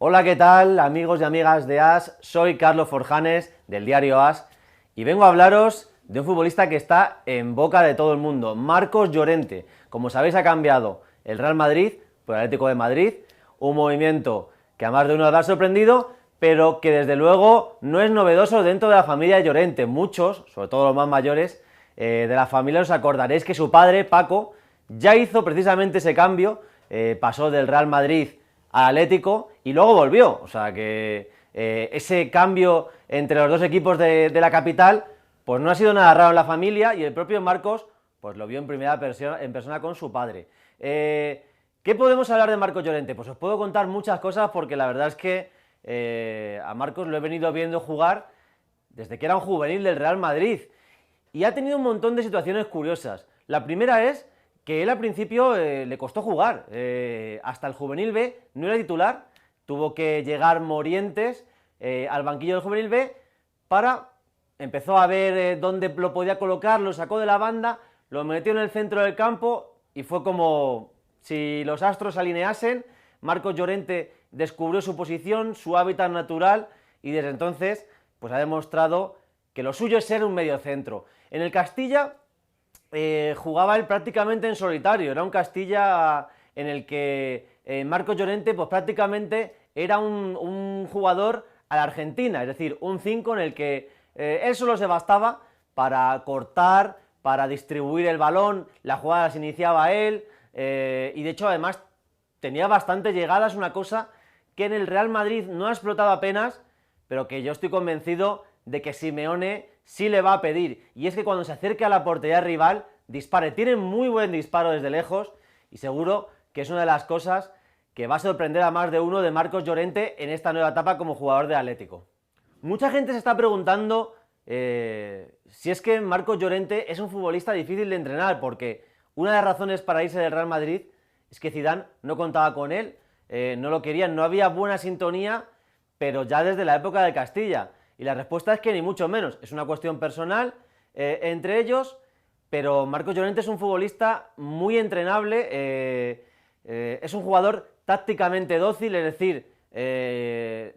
Hola, ¿qué tal, amigos y amigas de AS? Soy Carlos Forjanes, del diario AS, y vengo a hablaros de un futbolista que está en boca de todo el mundo, Marcos Llorente. Como sabéis, ha cambiado el Real Madrid por el Atlético de Madrid, un movimiento que a más de uno le ha sorprendido, pero que desde luego no es novedoso dentro de la familia de Llorente. Muchos, sobre todo los más mayores, de la familia os acordaréis que su padre, Paco, ya hizo precisamente ese cambio, pasó del Real Madrid al Atlético y luego volvió, o sea que ese cambio entre los dos equipos de la capital pues no ha sido nada raro en la familia, y el propio Marcos pues lo vio en primera persona con su padre. ¿Qué podemos hablar de Marcos Llorente? Pues os puedo contar muchas cosas, porque la verdad es que a Marcos lo he venido viendo jugar desde que era un juvenil del Real Madrid, y ha tenido un montón de situaciones curiosas. La primera es que él al principio le costó jugar, hasta el Juvenil B no era titular, tuvo que llegar Morientes al banquillo del Juvenil B empezó a ver dónde lo podía colocar, lo sacó de la banda, lo metió en el centro del campo y fue como si los astros se alineasen. Marcos Llorente descubrió su posición, su hábitat natural, y desde entonces pues ha demostrado que lo suyo es ser un mediocentro. En el Castilla jugaba él prácticamente en solitario, era un Castilla en el que Marcos Llorente pues prácticamente era un jugador a la Argentina, es decir, un 5 en el que él solo se bastaba para cortar, para distribuir el balón, la jugada las iniciaba él, y de hecho además tenía bastantes llegadas, una cosa que en el Real Madrid no ha explotado apenas, pero que yo estoy convencido de que Simeone sí le va a pedir, y es que cuando se acerque a la portería rival, dispare. Tiene muy buen disparo desde lejos, y seguro que es una de las cosas que va a sorprender a más de uno de Marcos Llorente en esta nueva etapa como jugador de Atlético. Mucha gente se está preguntando si es que Marcos Llorente es un futbolista difícil de entrenar, porque una de las razones para irse del Real Madrid es que Zidane no contaba con él, no lo querían, no había buena sintonía, pero ya desde la época de Castilla. Y la respuesta es que ni mucho menos, es una cuestión personal entre ellos, pero Marcos Llorente es un futbolista muy entrenable, es un jugador tácticamente dócil, es decir,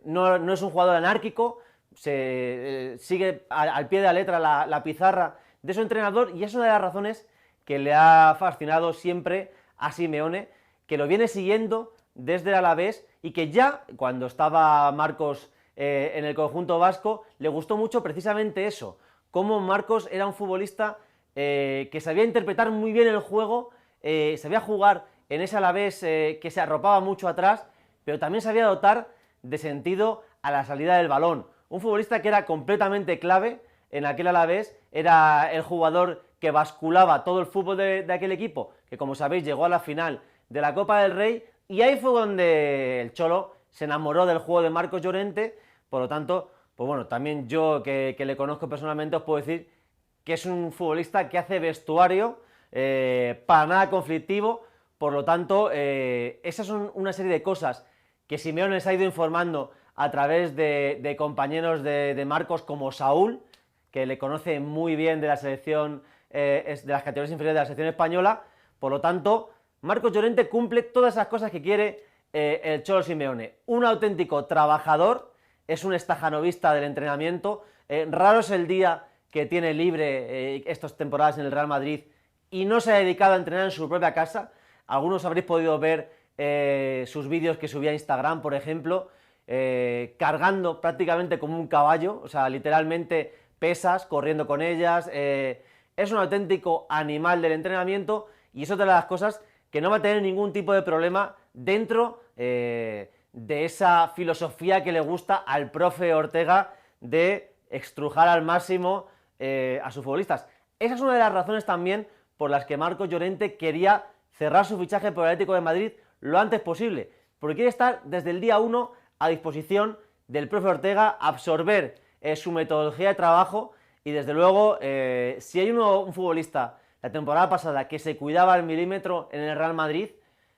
no es un jugador anárquico, sigue al pie de la letra la pizarra de su entrenador, y es una de las razones que le ha fascinado siempre a Simeone, que lo viene siguiendo desde el Alavés, y que ya cuando estaba Marcos en el conjunto vasco le gustó mucho precisamente eso, cómo Marcos era un futbolista que sabía interpretar muy bien el juego, sabía jugar en ese Alavés que se arropaba mucho atrás, pero también sabía dotar de sentido a la salida del balón. Un futbolista que era completamente clave en aquel Alavés, era el jugador que basculaba todo el fútbol de aquel equipo, que como sabéis llegó a la final de la Copa del Rey, y ahí fue donde el Cholo se enamoró del juego de Marcos Llorente. Por lo tanto, pues bueno, también yo que le conozco personalmente os puedo decir que es un futbolista que hace vestuario, para nada conflictivo. Por lo tanto, esas son una serie de cosas que Simeone les ha ido informando a través de compañeros de Marcos como Saúl, que le conoce muy bien de la selección, de las categorías inferiores de la selección española. Por lo tanto, Marcos Llorente cumple todas esas cosas que quiere el Cholo Simeone. Un auténtico trabajador, es un estajanovista del entrenamiento, raro es el día que tiene libre estas temporadas en el Real Madrid y no se ha dedicado a entrenar en su propia casa. Algunos habréis podido ver sus vídeos que subía a Instagram, por ejemplo, cargando prácticamente como un caballo, o sea, literalmente pesas, corriendo con ellas, es un auténtico animal del entrenamiento, y eso es de las cosas que no va a tener ningún tipo de problema dentro de esa filosofía que le gusta al profe Ortega de estrujar al máximo a sus futbolistas. Esa es una de las razones también por las que Marcos Llorente quería cerrar su fichaje por el Atlético de Madrid lo antes posible, porque quiere estar desde el día 1 a disposición del profe Ortega, absorber su metodología de trabajo, y desde luego si hay un futbolista la temporada pasada que se cuidaba al milímetro en el Real Madrid,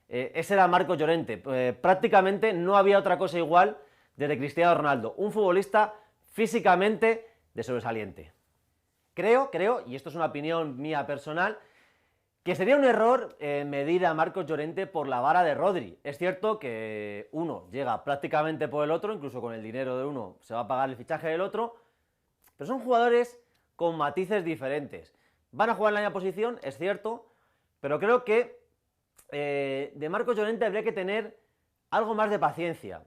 ese era Marcos Llorente. Prácticamente no había otra cosa igual desde Cristiano Ronaldo, un futbolista físicamente de sobresaliente. Creo, y esto es una opinión mía personal, Que sería un error medir a Marcos Llorente por la vara de Rodri. Es cierto que uno llega prácticamente por el otro, incluso con el dinero de uno se va a pagar el fichaje del otro, pero son jugadores con matices diferentes. Van a jugar en la misma posición, es cierto, pero creo que de Marcos Llorente habría que tener algo más de paciencia.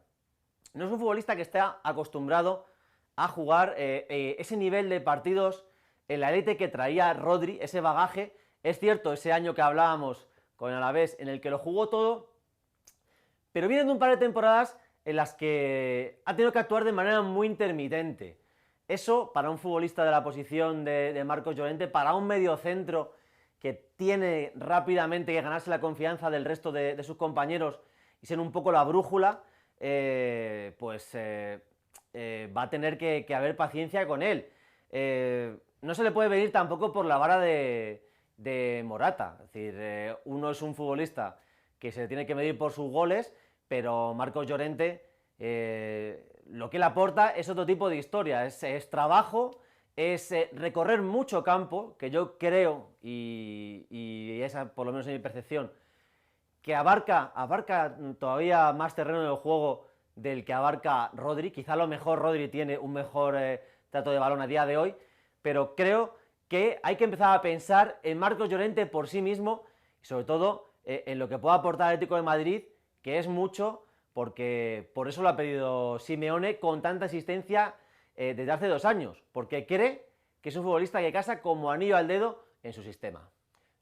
No es un futbolista que esté acostumbrado a jugar ese nivel de partidos en la élite que traía Rodri, ese bagaje. Es cierto, ese año que hablábamos con el Alavés, en el que lo jugó todo, pero viene de un par de temporadas en las que ha tenido que actuar de manera muy intermitente. Eso, para un futbolista de la posición de Marcos Llorente, para un mediocentro que tiene rápidamente que ganarse la confianza del resto de sus compañeros y ser un poco la brújula, va a tener que haber paciencia con él. No se le puede venir tampoco por la vara de Morata. Es decir, uno es un futbolista que se tiene que medir por sus goles, pero Marcos Llorente, lo que él aporta es otro tipo de historia, es trabajo, es recorrer mucho campo, que yo creo, y esa por lo menos es mi percepción, que abarca todavía más terreno del juego del que abarca Rodri. Quizá a lo mejor Rodri tiene un mejor trato de balón a día de hoy, pero creo que hay que empezar a pensar en Marcos Llorente por sí mismo y sobre todo en lo que pueda aportar el Atlético de Madrid, que es mucho, porque por eso lo ha pedido Simeone con tanta existencia desde hace 2 años, porque cree que es un futbolista que casa como anillo al dedo en su sistema.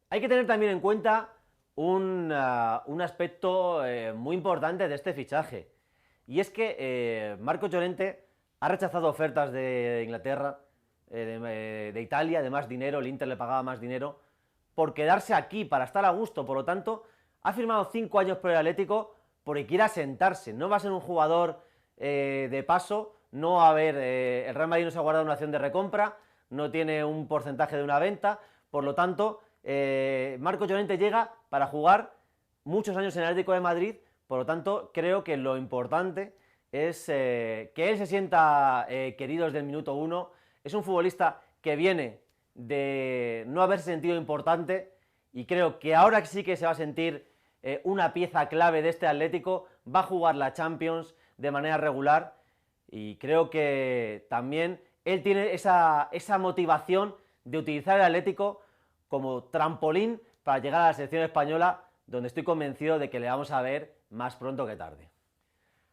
Hay que tener también en cuenta un aspecto muy importante de este fichaje, y es que Marcos Llorente ha rechazado ofertas de Inglaterra, de Italia, de más dinero. El Inter le pagaba más dinero por quedarse aquí, para estar a gusto. Por lo tanto, ha firmado 5 años por el Atlético porque quiere asentarse. No va a ser un jugador de paso, no va a haber, el Real Madrid no se ha guardado una acción de recompra, no tiene un porcentaje de una venta. Por lo tanto, Marcos Llorente llega para jugar muchos años en el Atlético de Madrid. Por lo tanto, creo que lo importante es que él se sienta querido desde el minuto 1. Es un futbolista que viene de no haberse sentido importante y creo que ahora sí que se va a sentir una pieza clave de este Atlético. Va a jugar la Champions de manera regular y creo que también él tiene esa motivación de utilizar el Atlético como trampolín para llegar a la selección española, donde estoy convencido de que le vamos a ver más pronto que tarde.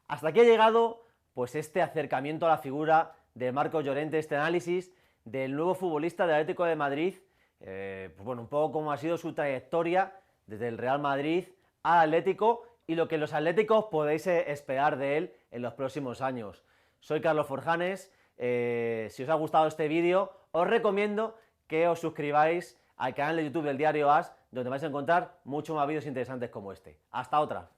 Hasta aquí ha llegado pues este acercamiento a la figura de Marcos Llorente, este análisis del nuevo futbolista del Atlético de Madrid, pues bueno, un poco cómo ha sido su trayectoria desde el Real Madrid al Atlético y lo que los atléticos podéis esperar de él en los próximos años. Soy Carlos Forjanes. Si os ha gustado este vídeo, os recomiendo que os suscribáis al canal de YouTube del Diario AS, donde vais a encontrar muchos más vídeos interesantes como este. ¡Hasta otra!